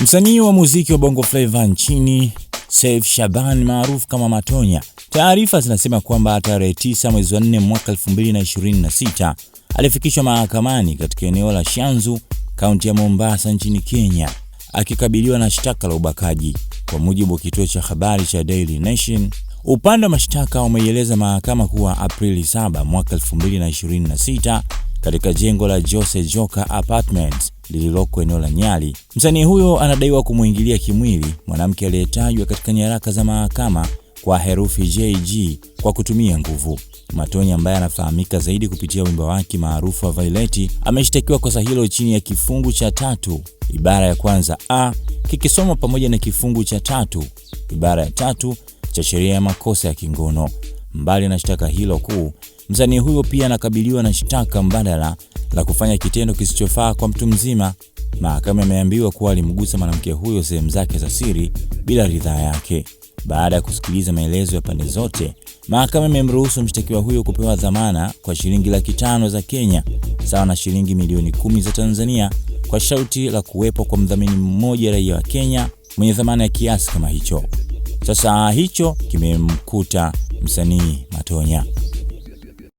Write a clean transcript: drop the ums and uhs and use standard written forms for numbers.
Msanii wa muziki wa Bongo Flava nchini Seif Shaban maarufu kama Matonya, taarifa zinasema kwamba tarehe 9 mwezi wa 4 mwaka 2026 alifikishwa mahakamani katika eneo la Shanzu, kaunti ya Mombasa nchini Kenya, akikabiliwa na shtaka la ubakaji. Kwa mujibu wa kituo cha habari cha Daily Nation, upande wa mashtaka umeieleza mahakama kuwa Aprili 7 mwaka 2026 katika jengo la Jose Joka Apartments lililoko eneo la Nyali, msanii huyo anadaiwa kumuingilia kimwili mwanamke aliyetajwa katika nyaraka za mahakama kwa herufi JG kwa kutumia nguvu. Matonya, ambaye anafahamika zaidi kupitia wimbo wake maarufu wa Violet, ameshtakiwa kosa hilo chini ya kifungu cha 3 ibara ya kwanza A kikisoma pamoja na kifungu cha 3 ibara ya 3 cha sheria ya makosa ya kingono. Mbali na shtaka hilo kuu, msanii huyo pia anakabiliwa na shtaka mbadala la kufanya kitendo kisichofaa kwa mtu mzima. Mahakama imeambiwa kuwa alimgusa mwanamke huyo sehemu zake za siri bila ridhaa yake. Baada ya kusikiliza maelezo ya pande zote, mahakama imemruhusu mshtakiwa huyo kupewa dhamana kwa shilingi 500,000 za Kenya, sawa na shilingi milioni 10 za Tanzania, kwa sharti la kuwepo kwa mdhamini mmoja raia wa Kenya mwenye dhamana ya kiasi kama hicho. Sasa hicho kimemkuta msanii Matonya.